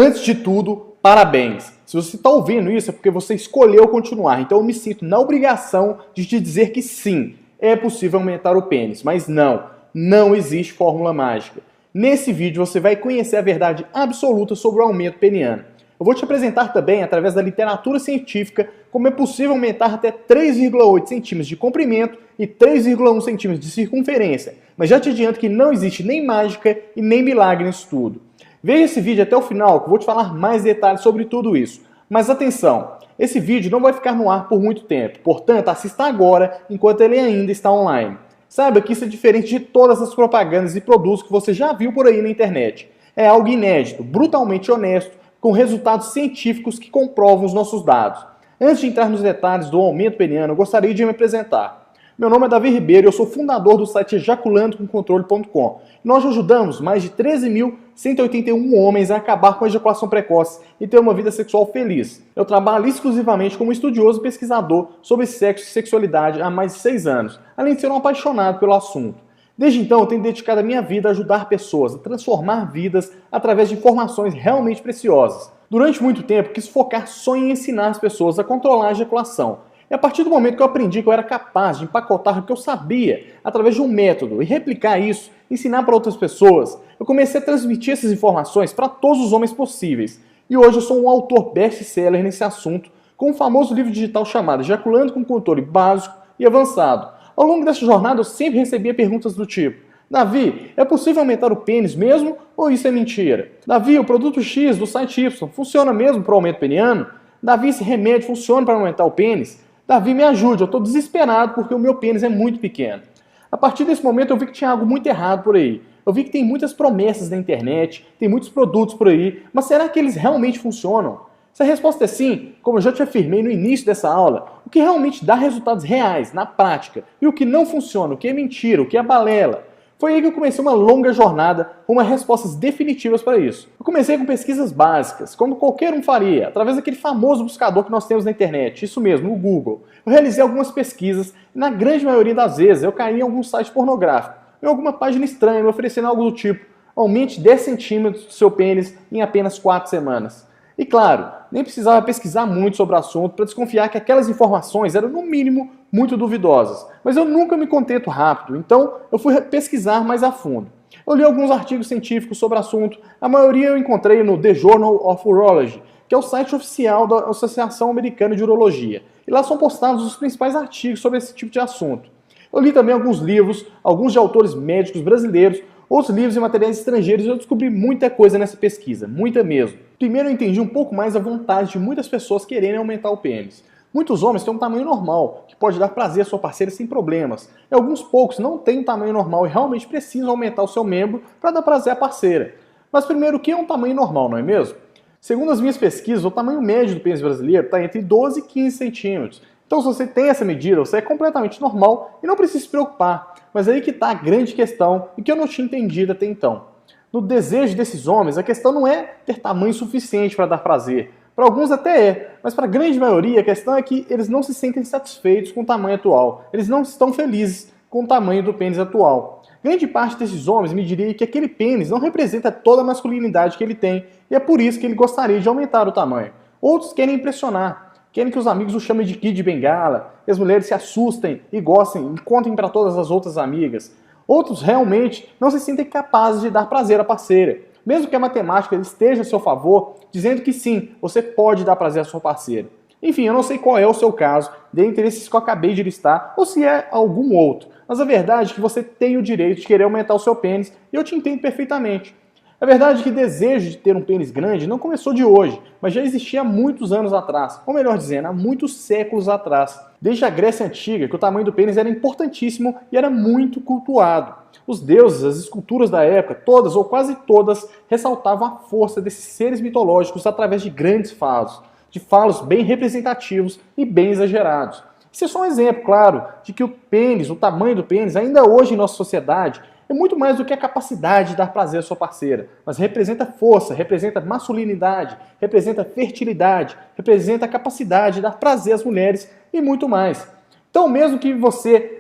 Antes de tudo, parabéns! Se você está ouvindo isso é porque você escolheu continuar, então eu me sinto na obrigação de te dizer que sim, é possível aumentar o pênis, mas não existe fórmula mágica. Nesse vídeo você vai conhecer a verdade absoluta sobre o aumento peniano. Eu vou te apresentar também, através da literatura científica, como é possível aumentar até 3,8 centímetros de comprimento e 3,1 centímetros de circunferência, mas já te adianto que não existe nem mágica e nem milagre nisso tudo. Veja esse vídeo até o final que eu vou te falar mais detalhes sobre tudo isso. Mas atenção, esse vídeo não vai ficar no ar por muito tempo, portanto assista agora enquanto ele ainda está online. Saiba que isso é diferente de todas as propagandas e produtos que você já viu por aí na internet. É algo inédito, brutalmente honesto, com resultados científicos que comprovam os nossos dados. Antes de entrar nos detalhes do aumento peniano, eu gostaria de me apresentar. Meu nome é Davi Ribeiro e eu sou fundador do site ejaculandocomcontrole.com. Nós ajudamos mais de 13.181 homens a acabar com a ejaculação precoce e ter uma vida sexual feliz. Eu trabalho exclusivamente como estudioso e pesquisador sobre sexo e sexualidade há mais de 6 anos, além de ser um apaixonado pelo assunto. Desde então, eu tenho dedicado a minha vida a ajudar pessoas, a transformar vidas através de informações realmente preciosas. Durante muito tempo, quis focar só em ensinar as pessoas a controlar a ejaculação. E a partir do momento que eu aprendi que eu era capaz de empacotar o que eu sabia através de um método e replicar isso, ensinar para outras pessoas, eu comecei a transmitir essas informações para todos os homens possíveis. E hoje eu sou um autor best-seller nesse assunto, com um famoso livro digital chamado Ejaculando com Controle Básico e Avançado. Ao longo dessa jornada eu sempre recebia perguntas do tipo: Davi, é possível aumentar o pênis mesmo ou isso é mentira? Davi, o produto X do site Y funciona mesmo para o aumento peniano? Davi, esse remédio funciona para aumentar o pênis? Davi, me ajude, eu estou desesperado porque o meu pênis é muito pequeno. A partir desse momento eu vi que tinha algo muito errado por aí. Eu vi que tem muitas promessas na internet, tem muitos produtos por aí, mas será que eles realmente funcionam? Se a resposta é sim, como eu já te afirmei no início dessa aula, o que realmente dá resultados reais, na prática, e o que não funciona, o que é mentira, o que é balela, foi aí que eu comecei uma longa jornada com respostas definitivas para isso. Eu comecei com pesquisas básicas, como qualquer um faria, através daquele famoso buscador que nós temos na internet, isso mesmo, o Google. Eu realizei algumas pesquisas e na grande maioria das vezes eu caí em algum site pornográfico, em alguma página estranha me oferecendo algo do tipo: aumente 10 centímetros do seu pênis em apenas 4 semanas. E claro, nem precisava pesquisar muito sobre o assunto para desconfiar que aquelas informações eram, no mínimo, muito duvidosas. Mas eu nunca me contento rápido, então eu fui pesquisar mais a fundo. Eu li alguns artigos científicos sobre o assunto, a maioria eu encontrei no The Journal of Urology, que é o site oficial da Associação Americana de Urologia. E lá são postados os principais artigos sobre esse tipo de assunto. Eu li também alguns livros, alguns de autores médicos brasileiros, outros livros e materiais estrangeiros, e eu descobri muita coisa nessa pesquisa, muita mesmo. Primeiro eu entendi um pouco mais a vontade de muitas pessoas quererem aumentar o pênis. Muitos homens têm um tamanho normal, que pode dar prazer à sua parceira sem problemas. E alguns poucos não têm um tamanho normal e realmente precisam aumentar o seu membro para dar prazer à parceira. Mas primeiro, o que é um tamanho normal, não é mesmo? Segundo as minhas pesquisas, o tamanho médio do pênis brasileiro está entre 12 e 15 centímetros. Então se você tem essa medida, você é completamente normal e não precisa se preocupar. Mas aí que está a grande questão e que eu não tinha entendido até então. No desejo desses homens, a questão não é ter tamanho suficiente para dar prazer. Para alguns até é, mas para a grande maioria a questão é que eles não se sentem satisfeitos com o tamanho atual. Eles não estão felizes com o tamanho do pênis atual. Grande parte desses homens me diria que aquele pênis não representa toda a masculinidade que ele tem e é por isso que ele gostaria de aumentar o tamanho. Outros querem impressionar, querem que os amigos o chamem de Kid Bengala, que as mulheres se assustem e gostem e contem para todas as outras amigas. Outros realmente não se sentem capazes de dar prazer à parceira. Mesmo que a matemática esteja a seu favor, dizendo que sim, você pode dar prazer à sua parceira. Enfim, eu não sei qual é o seu caso, dentre esses que eu acabei de listar, ou se é algum outro. Mas a verdade é que você tem o direito de querer aumentar o seu pênis, e eu te entendo perfeitamente. A verdade é que o desejo de ter um pênis grande não começou de hoje, mas já existia há muitos anos atrás, ou melhor dizendo, há muitos séculos atrás. Desde a Grécia Antiga, que o tamanho do pênis era importantíssimo e era muito cultuado. Os deuses, as esculturas da época, todas ou quase todas, ressaltavam a força desses seres mitológicos através de grandes falos, de falos bem representativos e bem exagerados. Isso é só um exemplo, claro, de que o pênis, o tamanho do pênis, ainda hoje em nossa sociedade, é muito mais do que a capacidade de dar prazer à sua parceira, mas representa força, representa masculinidade, representa fertilidade, representa a capacidade de dar prazer às mulheres e muito mais. Então, mesmo que você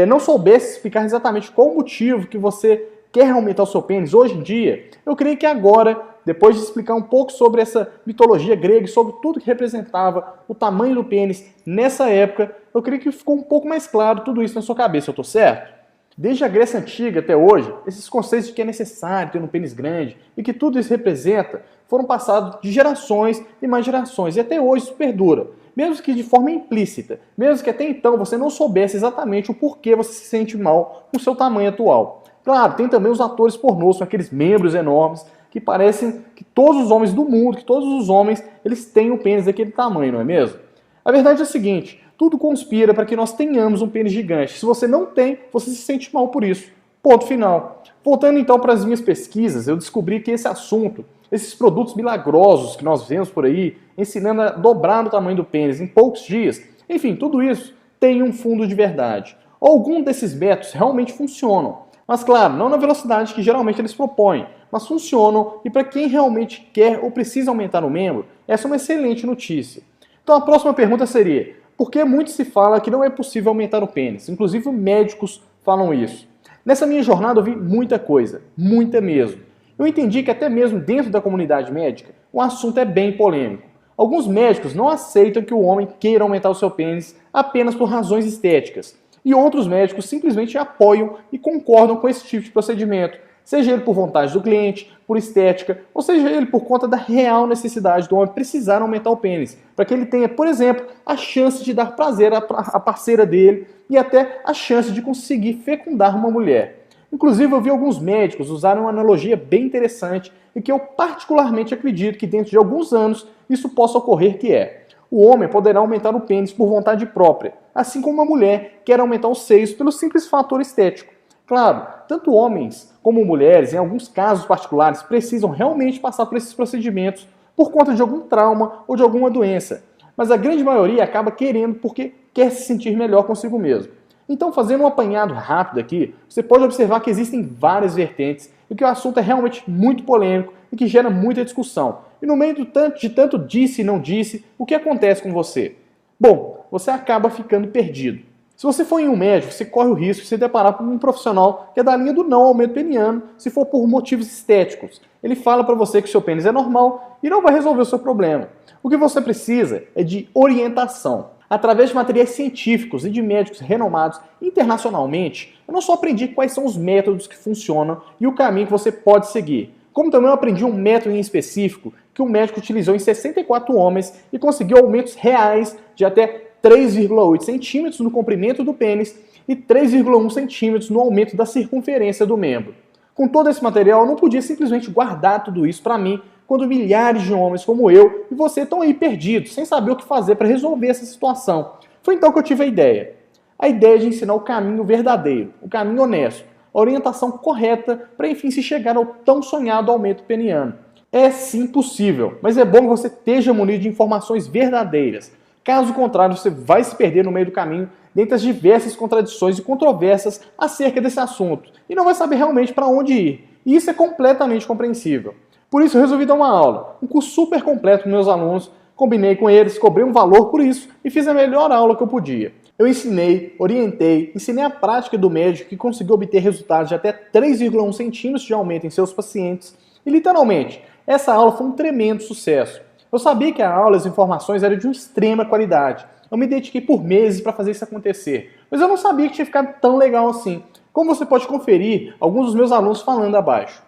não soubesse explicar exatamente qual o motivo que você quer aumentar o seu pênis hoje em dia, eu creio que agora, depois de explicar um pouco sobre essa mitologia grega e sobre tudo que representava o tamanho do pênis nessa época, eu creio que ficou um pouco mais claro tudo isso na sua cabeça, eu tô certo? Desde a Grécia Antiga até hoje, esses conceitos de que é necessário ter um pênis grande e que tudo isso representa foram passados de gerações e mais gerações, e até hoje isso perdura. Mesmo que de forma implícita, mesmo que até então você não soubesse exatamente o porquê você se sente mal com o seu tamanho atual. Claro, tem também os atores pornôs com aqueles membros enormes que parecem que todos os homens do mundo, que todos os homens, eles têm um pênis daquele tamanho, não é mesmo? A verdade é a seguinte, tudo conspira para que nós tenhamos um pênis gigante. Se você não tem, você se sente mal por isso. Ponto final. Voltando então para as minhas pesquisas, eu descobri que esse assunto, esses produtos milagrosos que nós vemos por aí, ensinando a dobrar o tamanho do pênis em poucos dias, enfim, tudo isso tem um fundo de verdade. Alguns desses métodos realmente funcionam, mas claro, não na velocidade que geralmente eles propõem, mas funcionam e para quem realmente quer ou precisa aumentar o membro, essa é uma excelente notícia. Então a próxima pergunta seria, por que muito se fala que não é possível aumentar o pênis? Inclusive médicos falam isso. Nessa minha jornada eu vi muita coisa, muita mesmo. Eu entendi que até mesmo dentro da comunidade médica, o assunto é bem polêmico. Alguns médicos não aceitam que o homem queira aumentar o seu pênis apenas por razões estéticas. E outros médicos simplesmente apoiam e concordam com esse tipo de procedimento, seja ele por vontade do cliente, por estética, ou seja ele por conta da real necessidade do homem precisar aumentar o pênis, para que ele tenha, por exemplo, a chance de dar prazer à parceira dele e até a chance de conseguir fecundar uma mulher. Inclusive, eu vi alguns médicos usarem uma analogia bem interessante e que eu particularmente acredito que dentro de alguns anos isso possa ocorrer, que é: o homem poderá aumentar o pênis por vontade própria, assim como uma mulher quer aumentar os seios pelo simples fator estético. Claro, tanto homens como mulheres, em alguns casos particulares, precisam realmente passar por esses procedimentos por conta de algum trauma ou de alguma doença, mas a grande maioria acaba querendo porque quer se sentir melhor consigo mesmo. Então, fazendo um apanhado rápido aqui, você pode observar que existem várias vertentes e que o assunto é realmente muito polêmico e que gera muita discussão. E no meio de tanto disse e não disse, o que acontece com você? Bom, você acaba ficando perdido. Se você for em um médico, você corre o risco de se deparar com um profissional que é da linha do não aumento peniano, se for por motivos estéticos. Ele fala para você que o seu pênis é normal e não vai resolver o seu problema. O que você precisa é de orientação. Através de materiais científicos e de médicos renomados internacionalmente, eu não só aprendi quais são os métodos que funcionam e o caminho que você pode seguir, como também eu aprendi um método em específico que o médico utilizou em 64 homens e conseguiu aumentos reais de até 3,8 centímetros no comprimento do pênis e 3,1 centímetros no aumento da circunferência do membro. Com todo esse material, eu não podia simplesmente guardar tudo isso para mim, quando milhares de homens como eu e você estão aí perdidos, sem saber o que fazer para resolver essa situação. Foi então que eu tive a ideia. A ideia de ensinar o caminho verdadeiro, o caminho honesto, a orientação correta para enfim se chegar ao tão sonhado aumento peniano. É sim possível, mas é bom que você esteja munido de informações verdadeiras. Caso contrário, você vai se perder no meio do caminho, dentre as diversas contradições e controvérsias acerca desse assunto, e não vai saber realmente para onde ir. E isso é completamente compreensível. Por isso eu resolvi dar uma aula, um curso super completo para meus alunos, combinei com eles, cobrei um valor por isso e fiz a melhor aula que eu podia. Eu ensinei, orientei, ensinei a prática do médico que conseguiu obter resultados de até 3,1 centímetros de aumento em seus pacientes. E literalmente, essa aula foi um tremendo sucesso. Eu sabia que a aula e as informações eram de uma extrema qualidade. Eu me dediquei por meses para fazer isso acontecer. Mas eu não sabia que tinha ficado tão legal assim. Como você pode conferir alguns dos meus alunos falando abaixo.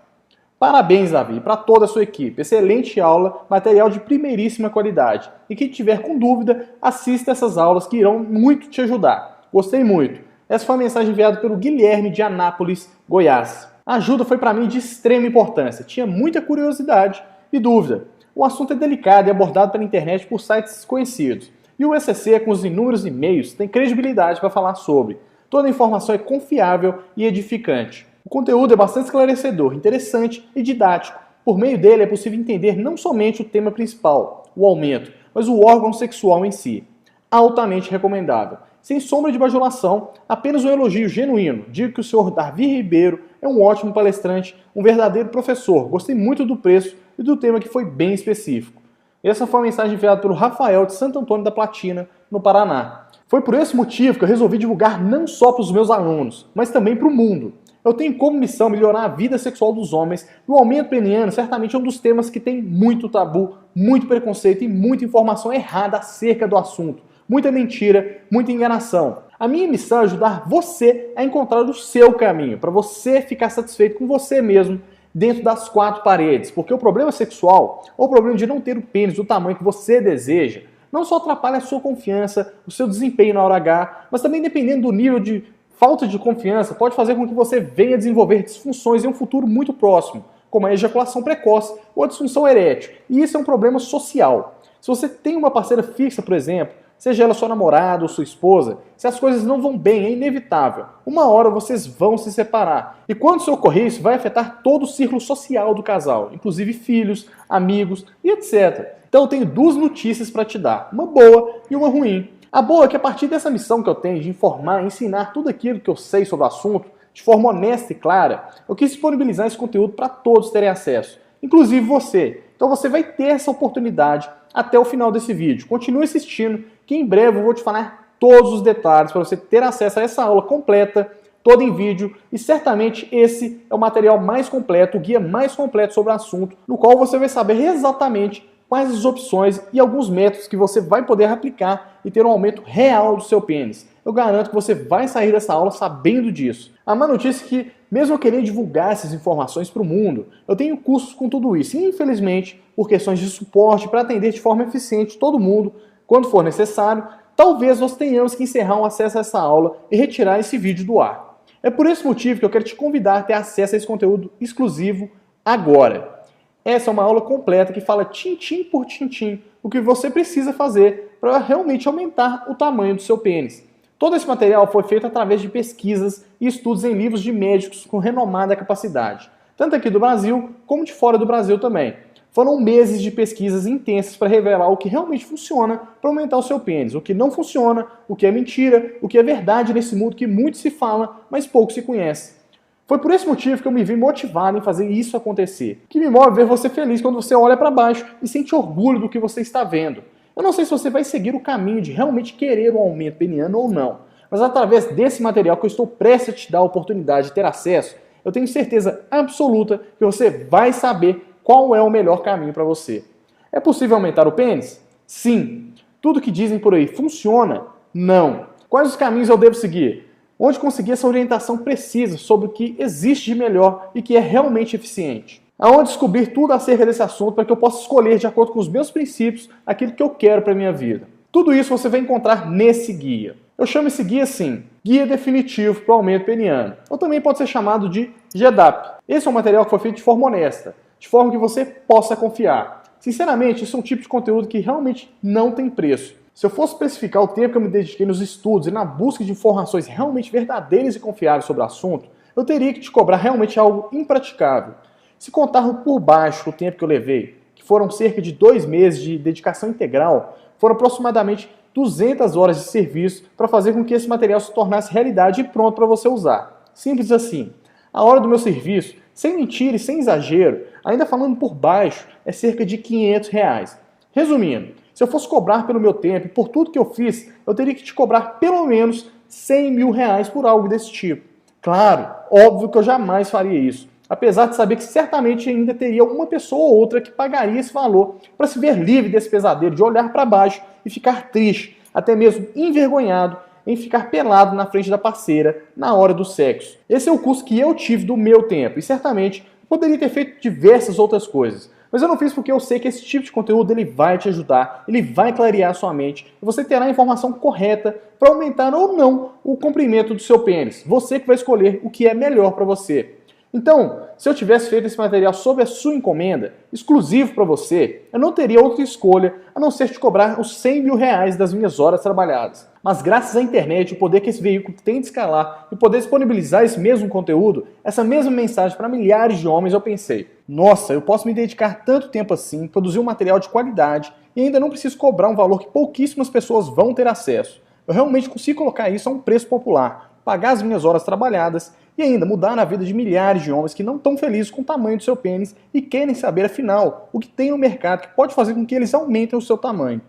Parabéns, Davi, para toda a sua equipe. Excelente aula, material de primeiríssima qualidade. E quem tiver com dúvida, assista essas aulas que irão muito te ajudar. Gostei muito. Essa foi a mensagem enviada pelo Guilherme de Anápolis, Goiás. A ajuda foi para mim de extrema importância. Tinha muita curiosidade e dúvida. O assunto é delicado e abordado pela internet por sites desconhecidos. E o ECC, com os inúmeros e-mails, tem credibilidade para falar sobre. Toda a informação é confiável e edificante. O conteúdo é bastante esclarecedor, interessante e didático. Por meio dele é possível entender não somente o tema principal, o aumento, mas o órgão sexual em si. Altamente recomendável. Sem sombra de bajulação, apenas um elogio genuíno. Digo que o senhor Davi Ribeiro é um ótimo palestrante, um verdadeiro professor. Gostei muito do preço e do tema que foi bem específico. Essa foi a mensagem enviada pelo Rafael de Santo Antônio da Platina, no Paraná. Foi por esse motivo que eu resolvi divulgar não só para os meus alunos, mas também para o mundo. Eu tenho como missão melhorar a vida sexual dos homens, e o aumento peniano certamente é um dos temas que tem muito tabu, muito preconceito e muita informação errada acerca do assunto. Muita mentira, muita enganação. A minha missão é ajudar você a encontrar o seu caminho, para você ficar satisfeito com você mesmo dentro das quatro paredes. Porque o problema sexual, ou o problema de não ter o pênis do tamanho que você deseja, não só atrapalha a sua confiança, o seu desempenho na hora H, mas também dependendo do nível de falta de confiança, pode fazer com que você venha desenvolver disfunções em um futuro muito próximo, como a ejaculação precoce ou a disfunção erétil. E isso é um problema social. Se você tem uma parceira fixa, por exemplo, seja ela sua namorada ou sua esposa, se as coisas não vão bem, é inevitável. Uma hora vocês vão se separar. E quando isso ocorrer, isso vai afetar todo o círculo social do casal, inclusive filhos, amigos e etc. Então eu tenho duas notícias para te dar, uma boa e uma ruim. A boa é que a partir dessa missão que eu tenho de informar e ensinar tudo aquilo que eu sei sobre o assunto, de forma honesta e clara, eu quis disponibilizar esse conteúdo para todos terem acesso, inclusive você. Então você vai ter essa oportunidade até o final desse vídeo. Continue assistindo, que em breve eu vou te falar todos os detalhes para você ter acesso a essa aula completa, toda em vídeo, e certamente esse é o material mais completo, o guia mais completo sobre o assunto, no qual você vai saber exatamente quais as opções e alguns métodos que você vai poder aplicar e ter um aumento real do seu pênis. Eu garanto que você vai sair dessa aula sabendo disso. A má notícia é que, mesmo eu querendo divulgar essas informações para o mundo, eu tenho custos com tudo isso. E, infelizmente, por questões de suporte para atender de forma eficiente todo mundo, quando for necessário, talvez nós tenhamos que encerrar o acesso a essa aula e retirar esse vídeo do ar. É por esse motivo que eu quero te convidar a ter acesso a esse conteúdo exclusivo agora. Essa é uma aula completa que fala tintim por tintim o que você precisa fazer para realmente aumentar o tamanho do seu pênis. Todo esse material foi feito através de pesquisas e estudos em livros de médicos com renomada capacidade, tanto aqui do Brasil como de fora do Brasil também. Foram meses de pesquisas intensas para revelar o que realmente funciona para aumentar o seu pênis, o que não funciona, o que é mentira, o que é verdade nesse mundo que muito se fala, mas pouco se conhece. Foi por esse motivo que eu me vi motivado em fazer isso acontecer. O que me move é ver você feliz quando você olha para baixo e sente orgulho do que você está vendo. Eu não sei se você vai seguir o caminho de realmente querer um aumento peniano ou não, mas através desse material que eu estou prestes a te dar a oportunidade de ter acesso, eu tenho certeza absoluta que você vai saber qual é o melhor caminho para você. É possível aumentar o pênis? Sim. Tudo que dizem por aí funciona? Não. Quais os caminhos eu devo seguir? Onde conseguir essa orientação precisa sobre o que existe de melhor e que é realmente eficiente. Aonde descobrir tudo acerca desse assunto para que eu possa escolher, de acordo com os meus princípios, aquilo que eu quero para a minha vida. Tudo isso você vai encontrar nesse guia. Eu chamo esse guia assim, Guia Definitivo para o Aumento Peniano, ou também pode ser chamado de GEDAP. Esse é um material que foi feito de forma honesta, de forma que você possa confiar. Sinceramente, isso é um tipo de conteúdo que realmente não tem preço. Se eu fosse especificar o tempo que eu me dediquei nos estudos e na busca de informações realmente verdadeiras e confiáveis sobre o assunto, eu teria que te cobrar realmente algo impraticável. Se contar por baixo o tempo que eu levei, que foram cerca de 2 meses de dedicação integral, foram aproximadamente 200 horas de serviço para fazer com que esse material se tornasse realidade e pronto para você usar. Simples assim. A hora do meu serviço, sem mentira e sem exagero, ainda falando por baixo, é cerca de R$500. Resumindo, se eu fosse cobrar pelo meu tempo e por tudo que eu fiz, eu teria que te cobrar pelo menos R$100 mil por algo desse tipo. Claro, óbvio que eu jamais faria isso, apesar de saber que certamente ainda teria uma pessoa ou outra que pagaria esse valor para se ver livre desse pesadelo de olhar para baixo e ficar triste, até mesmo envergonhado em ficar pelado na frente da parceira na hora do sexo. Esse é o custo que eu tive do meu tempo e certamente poderia ter feito diversas outras coisas. Mas eu não fiz porque eu sei que esse tipo de conteúdo ele vai te ajudar, ele vai clarear a sua mente e você terá a informação correta para aumentar ou não o comprimento do seu pênis. Você que vai escolher o que é melhor para você. Então, se eu tivesse feito esse material sob a sua encomenda, exclusivo para você, eu não teria outra escolha a não ser te cobrar os R$100 mil das minhas horas trabalhadas. Mas graças à internet, o poder que esse veículo tem de escalar e poder disponibilizar esse mesmo conteúdo, essa mesma mensagem para milhares de homens, eu pensei, nossa, eu posso me dedicar tanto tempo assim, produzir um material de qualidade e ainda não preciso cobrar um valor que pouquíssimas pessoas vão ter acesso. Eu realmente consigo colocar isso a um preço popular, pagar as minhas horas trabalhadas e ainda mudar na vida de milhares de homens que não estão felizes com o tamanho do seu pênis e querem saber, afinal, o que tem no mercado que pode fazer com que eles aumentem o seu tamanho.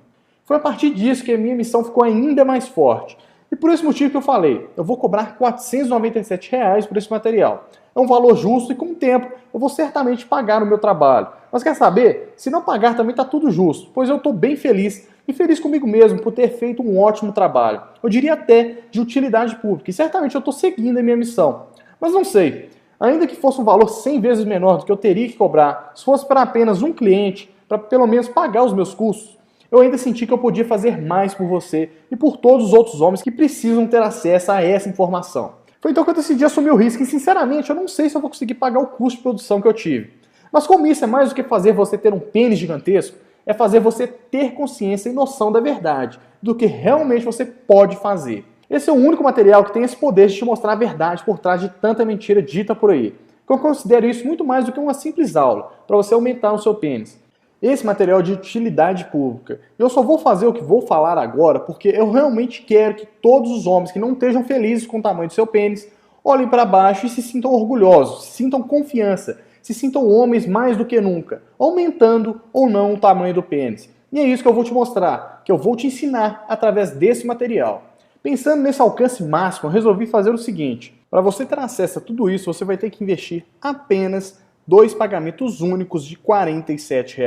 Foi a partir disso que a minha missão ficou ainda mais forte. E por esse motivo que eu falei, eu vou cobrar R$ 497 por esse material. É um valor justo e com o tempo eu vou certamente pagar no meu trabalho. Mas quer saber? Se não pagar também está tudo justo, pois eu estou bem feliz e feliz comigo mesmo por ter feito um ótimo trabalho. Eu diria até de utilidade pública e certamente eu estou seguindo a minha missão. Mas não sei, ainda que fosse um valor 100 vezes menor do que eu teria que cobrar, se fosse para apenas um cliente, para pelo menos pagar os meus custos, eu ainda senti que eu podia fazer mais por você e por todos os outros homens que precisam ter acesso a essa informação. Foi então que eu decidi assumir o risco e, sinceramente, eu não sei se eu vou conseguir pagar o custo de produção que eu tive. Mas como isso é mais do que fazer você ter um pênis gigantesco, é fazer você ter consciência e noção da verdade, do que realmente você pode fazer. Esse é o único material que tem esse poder de te mostrar a verdade por trás de tanta mentira dita por aí. Eu considero isso muito mais do que uma simples aula, para você aumentar o seu pênis. Esse material é de utilidade pública. Eu só vou fazer o que vou falar agora porque eu realmente quero que todos os homens que não estejam felizes com o tamanho do seu pênis olhem para baixo e se sintam orgulhosos, se sintam confiança, se sintam homens mais do que nunca, aumentando ou não o tamanho do pênis. E é isso que eu vou te mostrar, que eu vou te ensinar através desse material. Pensando nesse alcance máximo, eu resolvi fazer o seguinte: para você ter acesso a tudo isso, você vai ter que investir apenas 2 pagamentos únicos de R$ 47.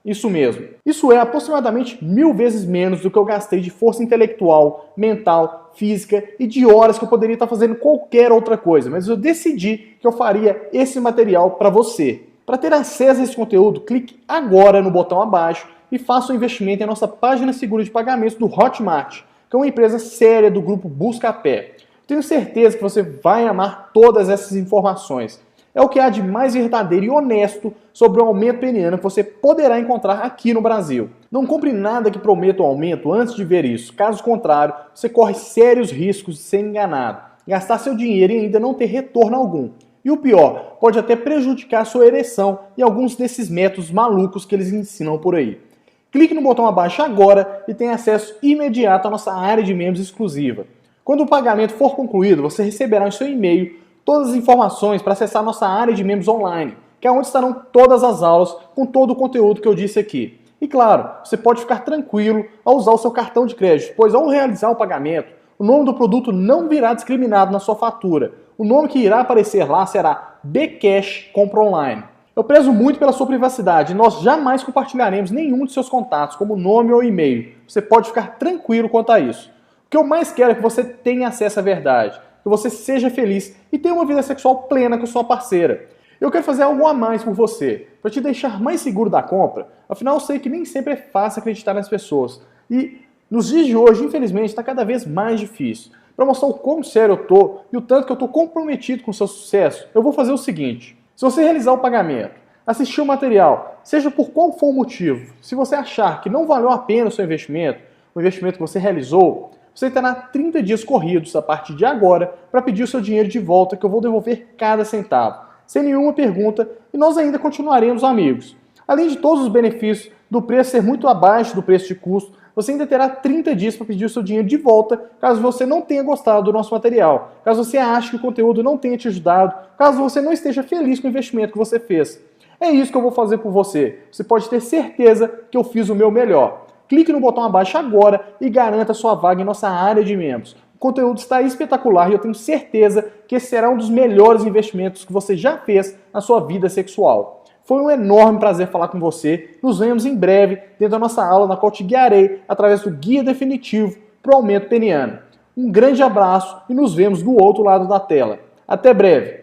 Isso mesmo. Isso é aproximadamente 1000 vezes menos do que eu gastei de força intelectual, mental, física e de horas que eu poderia estar fazendo qualquer outra coisa. Mas eu decidi que eu faria esse material para você. Para ter acesso a esse conteúdo, clique agora no botão abaixo e faça um investimento em nossa página segura de pagamentos do Hotmart, que é uma empresa séria do grupo Buscapé. Tenho certeza que você vai amar todas essas informações. É o que há de mais verdadeiro e honesto sobre o aumento peniano que você poderá encontrar aqui no Brasil. Não compre nada que prometa um aumento antes de ver isso. Caso contrário, você corre sérios riscos de ser enganado, gastar seu dinheiro e ainda não ter retorno algum. E o pior, pode até prejudicar sua ereção e alguns desses métodos malucos que eles ensinam por aí. Clique no botão abaixo agora e tenha acesso imediato à nossa área de membros exclusiva. Quando o pagamento for concluído, você receberá em seu e-mail todas as informações para acessar nossa área de membros online, que é onde estarão todas as aulas com todo o conteúdo que eu disse aqui. E claro, você pode ficar tranquilo ao usar o seu cartão de crédito, pois ao realizar o pagamento, o nome do produto não virá discriminado na sua fatura. O nome que irá aparecer lá será Bcash Compra Online. Eu prezo muito pela sua privacidade e nós jamais compartilharemos nenhum de seus contatos, como nome ou e-mail. Você pode ficar tranquilo quanto a isso. O que eu mais quero é que você tenha acesso à verdade, que você seja feliz e tenha uma vida sexual plena com sua parceira. Eu quero fazer algo a mais por você, para te deixar mais seguro da compra. Afinal, eu sei que nem sempre é fácil acreditar nas pessoas. E nos dias de hoje, infelizmente, está cada vez mais difícil. Para mostrar o quão sério eu tô e o tanto que eu tô comprometido com o seu sucesso, eu vou fazer o seguinte: se você realizar o pagamento, assistir o material, seja por qual for o motivo, se você achar que não valeu a pena o seu investimento, o investimento que você realizou, você terá 30 dias corridos a partir de agora para pedir o seu dinheiro de volta, que eu vou devolver cada centavo, sem nenhuma pergunta, e nós ainda continuaremos amigos. Além de todos os benefícios do preço ser muito abaixo do preço de custo, você ainda terá 30 dias para pedir o seu dinheiro de volta, caso você não tenha gostado do nosso material, caso você ache que o conteúdo não tenha te ajudado, caso você não esteja feliz com o investimento que você fez. É isso que eu vou fazer por você. Você pode ter certeza que eu fiz o meu melhor. Clique no botão abaixo agora e garanta sua vaga em nossa área de membros. O conteúdo está espetacular e eu tenho certeza que esse será um dos melhores investimentos que você já fez na sua vida sexual. Foi um enorme prazer falar com você. Nos vemos em breve dentro da nossa aula na qual te guiarei através do guia definitivo para o aumento peniano. Um grande abraço e nos vemos do outro lado da tela. Até breve!